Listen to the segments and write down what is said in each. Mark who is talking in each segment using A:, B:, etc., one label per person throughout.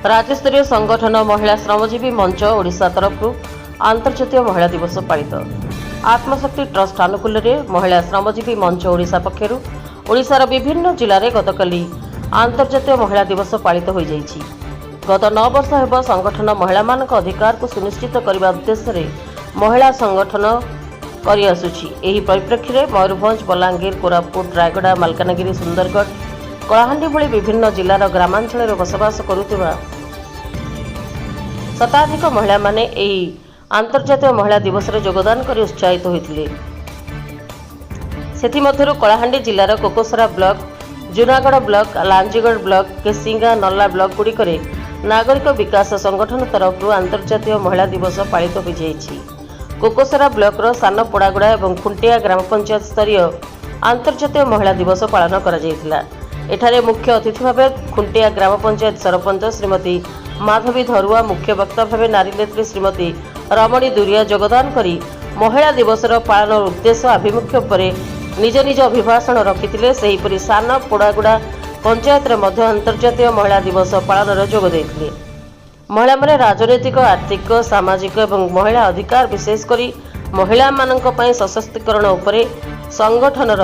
A: राज्यस्तरीय संगठन महिला श्रमजीवी मंच ओडिशा तरफ अंतर्जातीय महिला दिवस पालित। आत्मशक्ति ट्रस्ट आनुकूल्य में महिला श्रमजीवी मंच ओडिशा पक्षर ओडिशार विभिन्न जिले में गतकाली अंतर्जातीय महिला दिवस पालित हो जाइछि। गत 9 वर्ष हेब संगठन महिला मानक अधिकार को सुनिश्चित करने उद्देश्य महिला संगठन करि आसुछि। एही परिप्रेक्षी में मयूरभंज, बलांगीर, कोरापुट, रायगड़ा, मालकानगिरी, सुंदरगढ़, कलाहांडी भली विभिन्न जिलार ग्रामांचल में बसवास करुवा शताधिक महिला माने एही अंतर्जातीय महिला दिवस रे योगदान कर उत्साहित होइथिले। सेथिमध्यरु कलाहांडी जिलार Kokasara block, Junagarh block, Lanjigarh block, Kesinga, नल्ला ब्लॉक गुड़िकरे नागरिक विकास संगठन तरफ अंतर्जातीय महिला दिवस पालित हो जाइछि। कोकोसरा ब्लॉक रो सान पोड़ागुड़ा और खुंटिया ग्राम पंचायत स्तरीय अंतर्जातीय महिला दिवस पालन करा जायतिला। एठारे मुख्य अतिथि भाव खुंटिया ग्राम पंचायत सरपंच श्रीमती माधवी धरुआ, मुख्य वक्ता भाव नारी नेत्री श्रीमती रमणी दुरिया योगदान करी महिला दिवस पालन उद्देश्य आभिमुख्य पर निज निज अभिभाषण रखिथिले। सेहीपरि सान पोड़ागुड़ा पंचायत मध्य अंतर्जातीय महिला दिवस पालन जोग देइथिले। महिला माने राजनैतिक, आर्थिक, सामाजिक और महिला अधिकार विशेषकर महिला मानक पई सशक्तिकरण उपरे संगठनर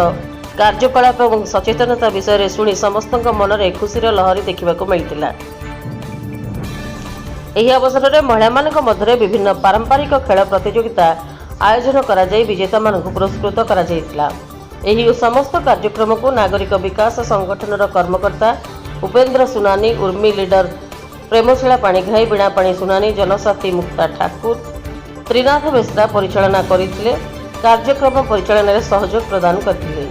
A: कार्यकलाप और सचेतनता विषय शुणी समस्त मन में खुशीर लहरी देखा मिलता। यह अवसर में महिला मानक मध्य विभिन्न पारंपरिक खेल प्रतियोगिता आयोजन करा जाय विजेता मानक पुरस्कृत करा जायतिला। एही समस्त कार्यक्रम को नागरिक विकास संगठनर कर्मकर्ता उपेन्द्र सुनानी, उर्मी लीडर प्रेमशिला पाणिग्राही, बीणापाणी सुनानी, जनसाथी मुक्ता ठाकुर, त्रिनाथ बेसरा परिचालना करथिले। कार्यक्रम परिचालन में सहयोग प्रदान करथिले।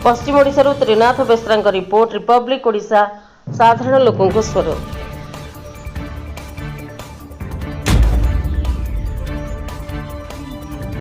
A: पश्चिम ओडिशारू त्रिनाथ बेसरांक रिपोर्ट, रिपब्लिक ओडिशा, साधारण लोकों स्वर।